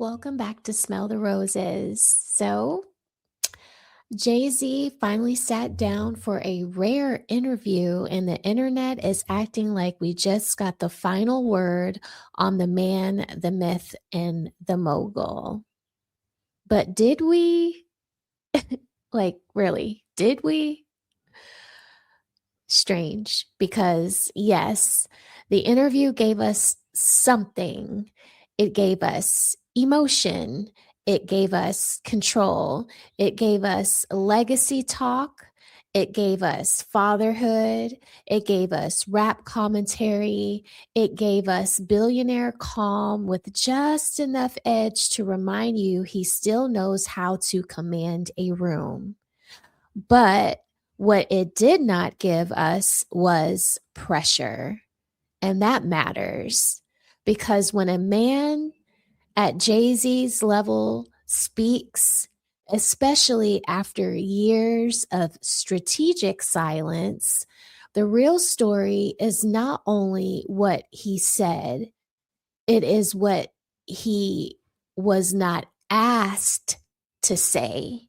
Welcome back to Smell the Roses. So, Jay-Z finally sat down for a rare interview, and the internet is acting like we just got the final word on the man, the myth, and the mogul. But did we? Like, really? Did we? Strange, because yes, the interview gave us something. It gave us emotion, it gave us control, it gave us legacy talk, it gave us fatherhood, it gave us rap commentary, it gave us billionaire calm with just enough edge to remind you he still knows how to command a room. But what it did not give us was pressure. And that matters because when a man at Jay-Z's level speaks, especially after years of strategic silence, the real story is not only what he said, it is what he was not asked to say.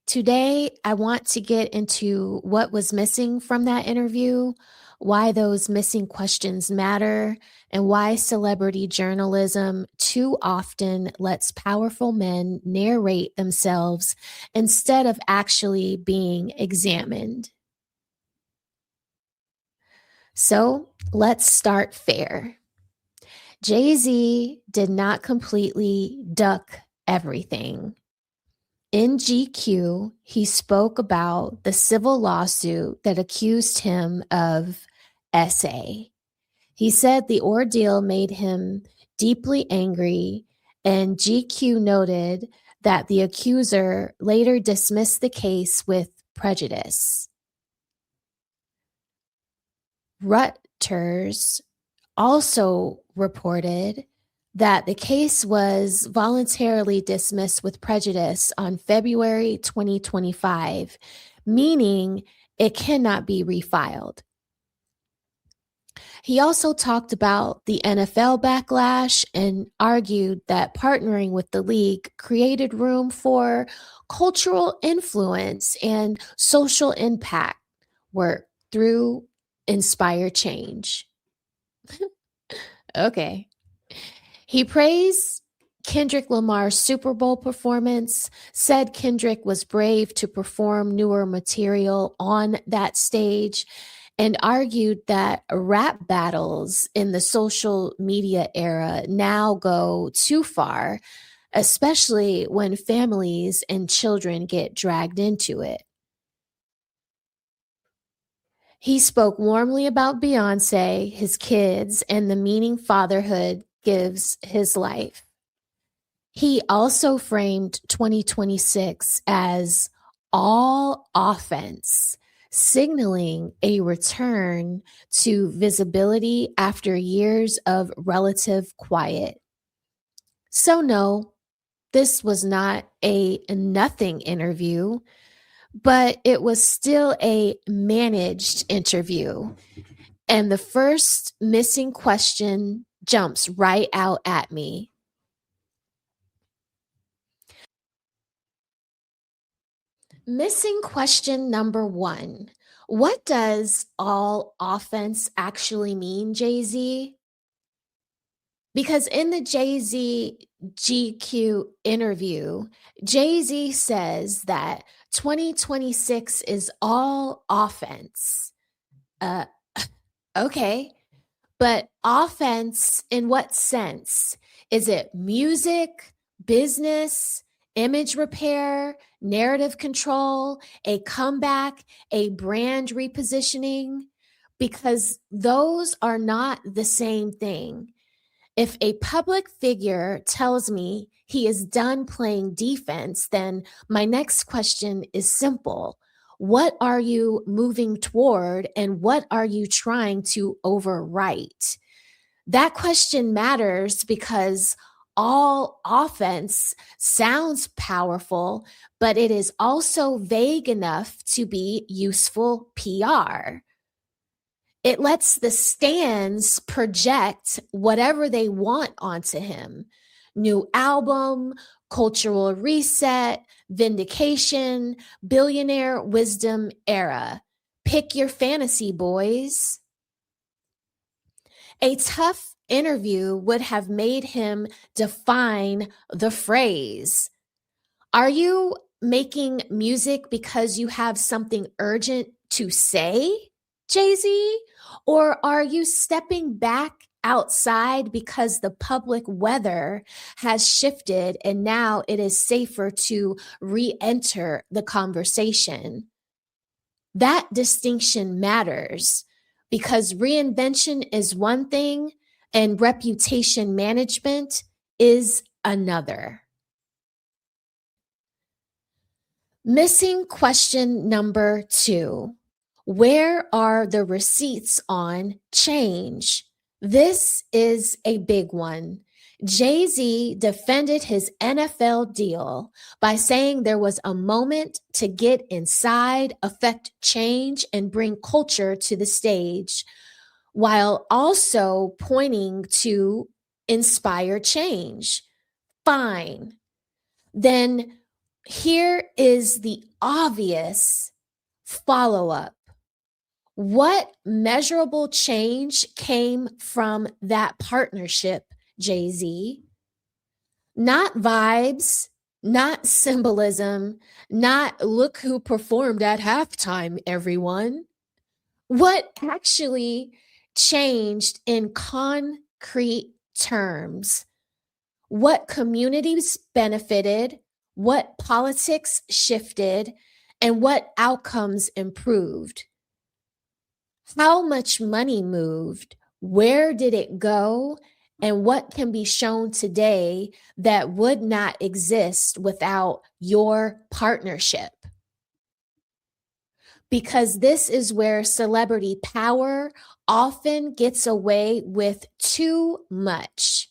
Today, I want to get into what was missing from that interview, why those missing questions matter, and why celebrity journalism too often lets powerful men narrate themselves instead of actually being examined. So let's start fair. Jay-Z did not completely duck everything. In GQ, he spoke about the civil lawsuit that accused him of SA. He said the ordeal made him deeply angry, and GQ noted that the accuser later dismissed the case with prejudice. Reuters also reported that the case was voluntarily dismissed with prejudice on February 2025, meaning it cannot be refiled. He also talked about the NFL backlash and argued that partnering with the league created room for cultural influence and social impact work through Inspire Change. Okay. He praised Kendrick Lamar's Super Bowl performance, said Kendrick was brave to perform newer material on that stage, and argued that rap battles in the social media era now go too far, especially when families and children get dragged into it. He spoke warmly about Beyonce, his kids, and the meaning fatherhood gives his life. He also framed 2026 as all offense, signaling a return to visibility after years of relative quiet. So, no, this was not a nothing interview, but it was still a managed interview. And the first missing question jumps right out at me. Missing question number one. What does all offense actually mean, Jay-Z? Because in the Jay-Z GQ interview, Jay-Z says that 2026 is all offense. Uh, okay, but offense in what sense? Is it music, business, image repair, narrative control, a comeback, a brand repositioning? Because those are not the same thing. If a public figure tells me he is done playing defense, then my next question is simple. What are you moving toward, and what are you trying to overwrite? That question matters because all offense sounds powerful, but it is also vague enough to be useful PR. It lets the stands project whatever they want onto him. New album, cultural reset, vindication, billionaire wisdom era. Pick your fantasy, boys. A tough interview would have made him define the phrase. Are you making music because you have something urgent to say, Jay-Z? Or are you stepping back outside because the public weather has shifted and now it is safer to re enter the conversation? That distinction matters because reinvention is one thing and reputation management is another. Missing question number 2. Where are the receipts on change? This is a big one. Jay-Z defended his NFL deal by saying there was a moment to get inside, affect change, and bring culture to the stage, while also pointing to inspire change. Fine. Then here is the obvious follow up. What measurable change came from that partnership, Jay-Z? Not vibes, not symbolism, not look who performed at halftime, everyone. What actually changed in concrete terms? What communities benefited, what politics shifted, and what outcomes improved? How much money moved? Where did it go? And what can be shown today that would not exist without your partnership? Because this is where celebrity power often gets away with too much.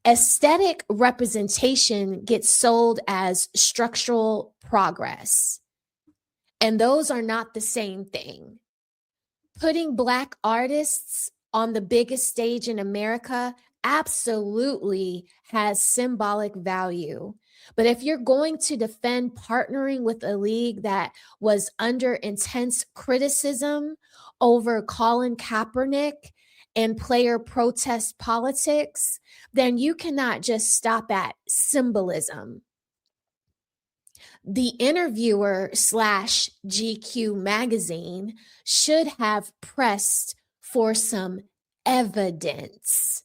Aesthetic representation gets sold as structural progress, and those are not the same thing. Putting Black artists on the biggest stage in America absolutely has symbolic value. But if you're going to defend partnering with a league that was under intense criticism over Colin Kaepernick and player protest politics, then you cannot just stop at symbolism. The interviewer slash GQ magazine should have pressed for some evidence.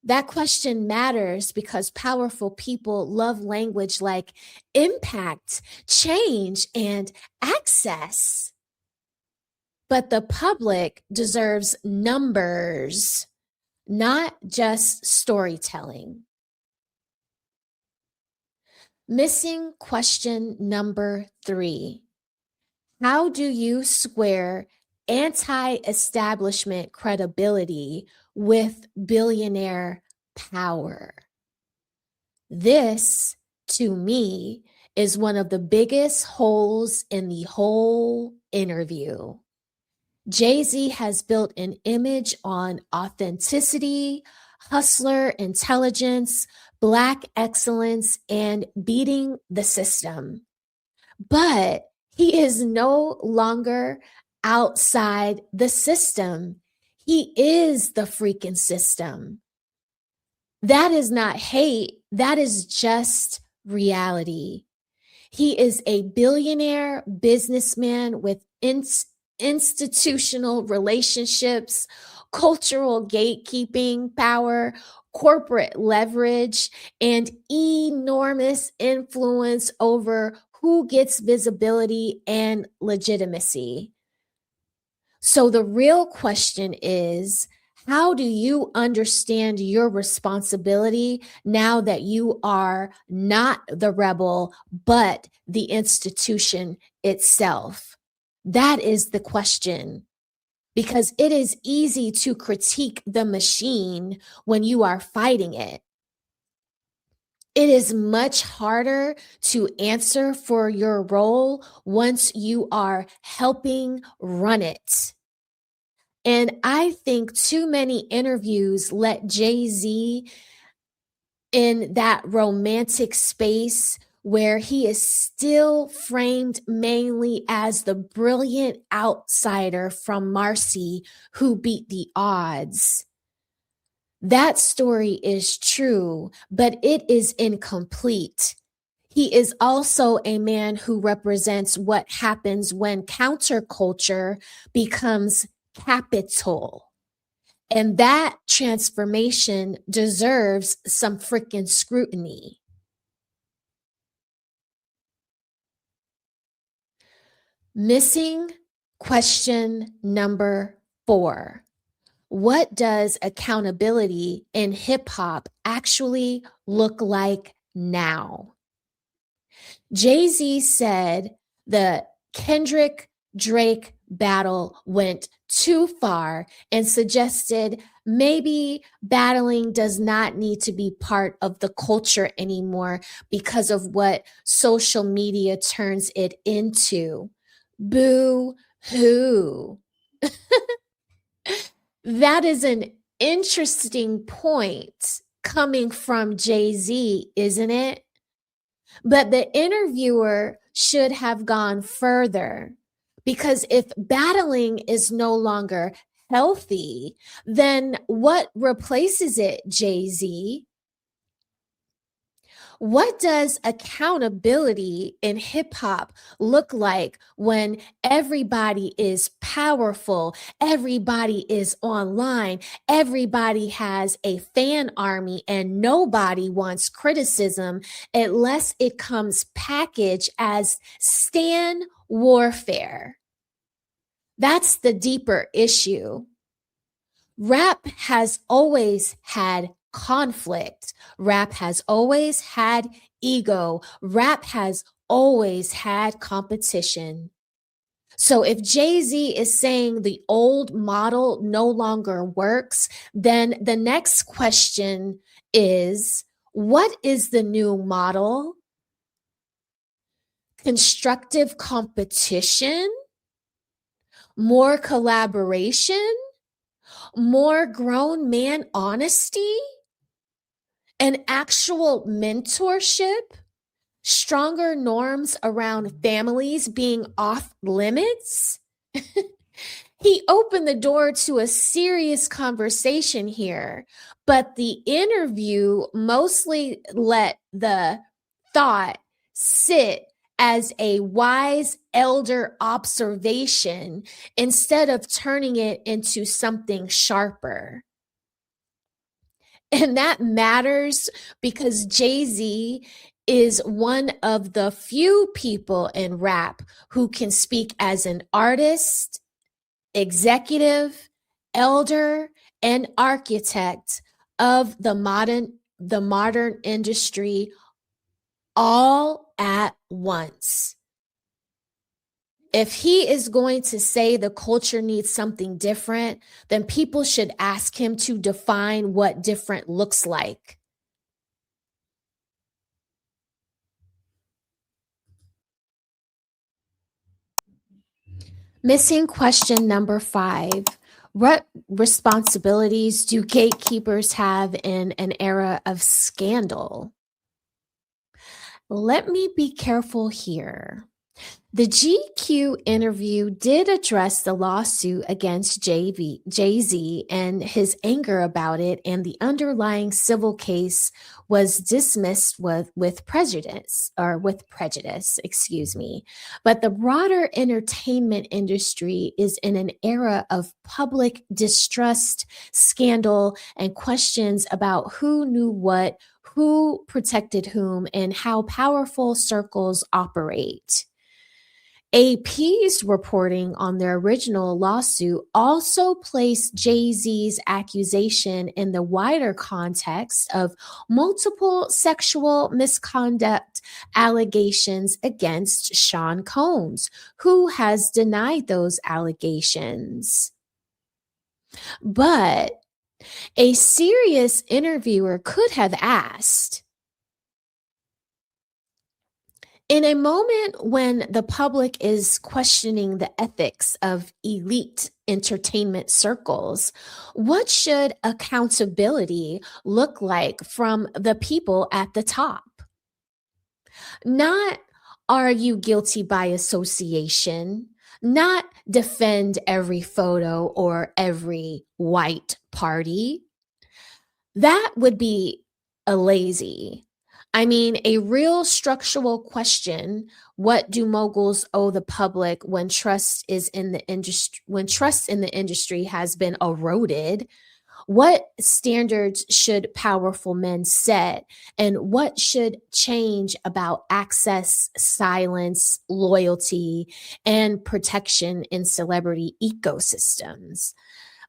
That question matters because powerful people love language like impact, change, and access. But the public deserves numbers, not just storytelling. Missing question number 3. How do you square anti-establishment credibility with billionaire power? This, to me, is one of the biggest holes in the whole interview. Jay-Z has built an image on authenticity, hustler intelligence, Black excellence, and beating the system. But he is no longer outside the system. He is the freaking system. That is not hate. That is just reality. He is a billionaire businessman with institutional relationships, cultural gatekeeping power, corporate leverage, and enormous influence over who gets visibility and legitimacy. So the real question is, how do you understand your responsibility now that you are not the rebel, but the institution itself? That is the question. Because it is easy to critique the machine when you are fighting it. It is much harder to answer for your role once you are helping run it. And I think too many interviews let Jay-Z in that romantic space where he is still framed mainly as the brilliant outsider from Marcy who beat the odds. That story is true, but it is incomplete. He is also a man who represents what happens when counterculture becomes capital. And that transformation deserves some freaking scrutiny. Missing question number 4. What does accountability in hip hop actually look like now? Jay-Z said the Kendrick Drake battle went too far and suggested maybe battling does not need to be part of the culture anymore because of what social media turns it into. Boo hoo. That is an interesting point coming from Jay-Z, isn't it? But the interviewer should have gone further because if battling is no longer healthy, then what replaces it, Jay-Z? What does accountability in hip hop look like when everybody is powerful, everybody is online, everybody has a fan army, and nobody wants criticism unless it comes packaged as stan warfare? That's the deeper issue. Rap has always had conflict. Rap has always had ego. Rap has always had competition. So if Jay-Z is saying the old model no longer works, then the next question is, what is the new model? Constructive competition? More collaboration? More grown man honesty, an actual mentorship, stronger norms around families being off limits. He opened the door to a serious conversation here, but the interview mostly let the thought sit as a wise elder observation instead of turning it into something sharper. And that matters because Jay-Z is one of the few people in rap who can speak as an artist, executive, elder, and architect of the modern industry all at once. If he is going to say the culture needs something different, then people should ask him to define what different looks like. Missing question number 5. What responsibilities do gatekeepers have in an era of scandal? Let me be careful here. The GQ interview did address the lawsuit against Jay-Z and his anger about it, and the underlying civil case was dismissed with prejudice, excuse me. But the broader entertainment industry is in an era of public distrust, scandal, and questions about who knew what, who protected whom, and how powerful circles operate. AP's reporting on their original lawsuit also placed Jay-Z's accusation in the wider context of multiple sexual misconduct allegations against Sean Combs, who has denied those allegations. But a serious interviewer could have asked, In a moment when the public is questioning the ethics of elite entertainment circles, what should accountability look like from the people at the top? Not are you guilty by association, not defend every photo or every white party. That would be a lazy. I mean, a real structural question, what do moguls owe the public when trust in the industry has been eroded? What standards should powerful men set? And what should change about access, silence, loyalty, and protection in celebrity ecosystems?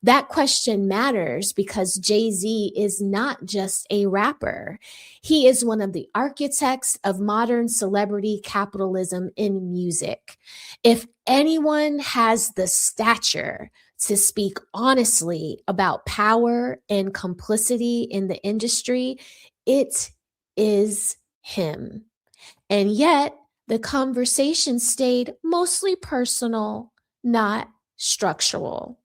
That question matters because Jay Z is not just a rapper. He is one of the architects of modern celebrity capitalism in music. If anyone has the stature to speak honestly about power and complicity in the industry, it is him. And yet, the conversation stayed mostly personal, not structural.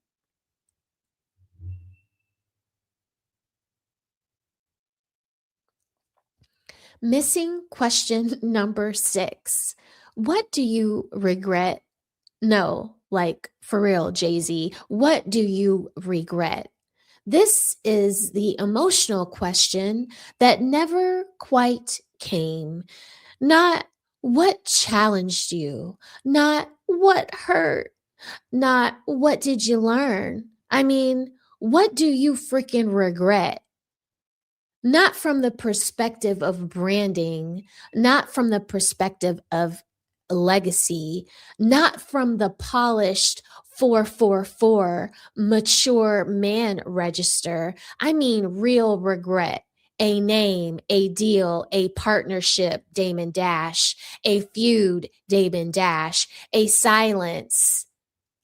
Missing question number 6. What do you regret? No, like for real, Jay Z, what do you regret? This is the emotional question that never quite came. Not what challenged you, not what hurt, not what did you learn. I mean, what do you freaking regret? Not from the perspective of branding, not from the perspective of legacy, not from the polished 444 mature man register. I mean, real regret. A name, a deal, a partnership, Damon Dash, a feud, Damon Dash, a silence,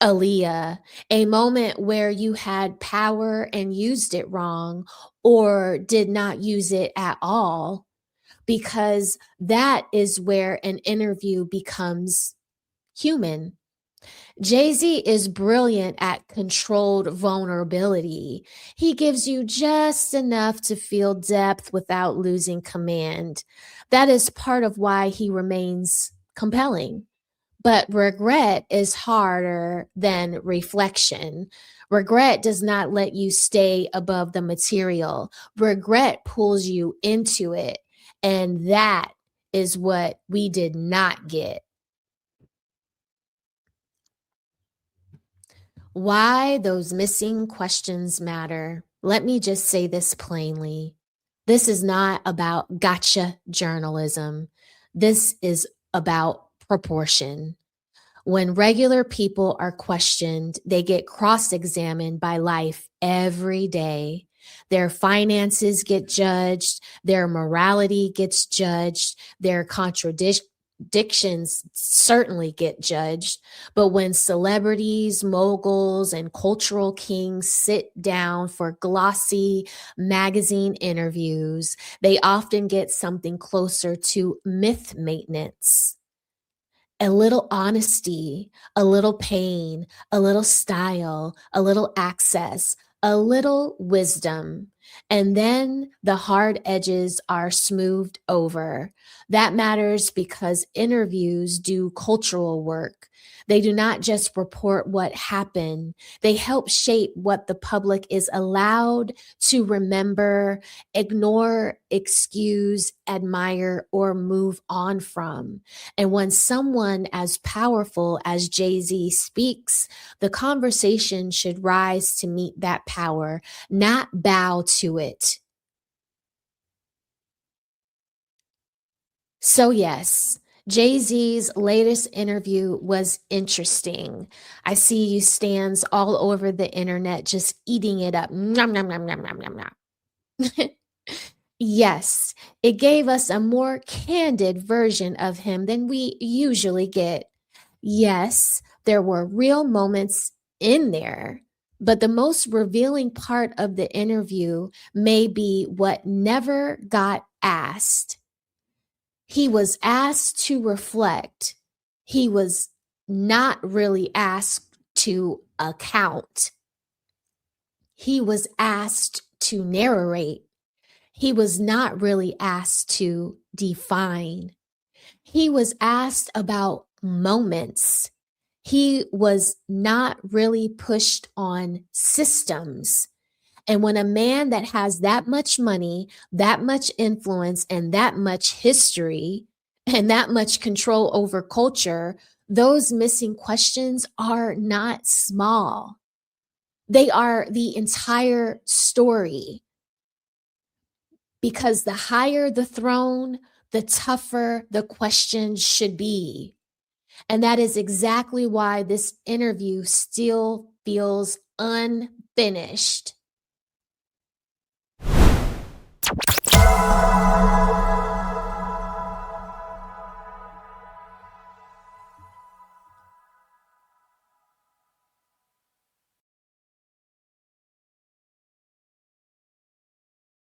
Aaliyah, a moment where you had power and used it wrong or did not use it at all, because that is where an interview becomes human. Jay Z is brilliant at controlled vulnerability. He gives you just enough to feel depth without losing command. That is part of why he remains compelling. But regret is harder than reflection. Regret does not let you stay above the material. Regret pulls you into it. And that is what we did not get. Why those missing questions matter. Let me just say this plainly. This is not about gotcha journalism. This is about proportion. When regular people are questioned, they get cross examined by life every day. Their finances get judged, their morality gets judged, their contradictions certainly get judged. But when celebrities, moguls, and cultural kings sit down for glossy magazine interviews, they often get something closer to myth maintenance, a little honesty, a little pain, a little style, a little access, a little wisdom. And then the hard edges are smoothed over. That matters because interviews do cultural work. They do not just report what happened, they help shape what the public is allowed to remember, ignore, excuse, admire, or move on from. And when someone as powerful as Jay Z speaks, the conversation should rise to meet that power, not bow to it. So, yes, Jay Z's latest interview was interesting. I see you stands all over the internet just eating it up. Nom, nom, nom, nom, nom, nom, nom. Yes, it gave us a more candid version of him than we usually get. Yes, there were real moments in there, but the most revealing part of the interview may be what never got asked. He was asked to reflect. He was not really asked to account. He was asked to narrate. He was not really asked to define. He was asked about moments. He was not really pushed on systems. And when a man that has that much money, that much influence, and that much history, and that much control over culture, those missing questions are not small. They are the entire story. Because the higher the throne, the tougher the questions should be. And that is exactly why this interview still feels unfinished.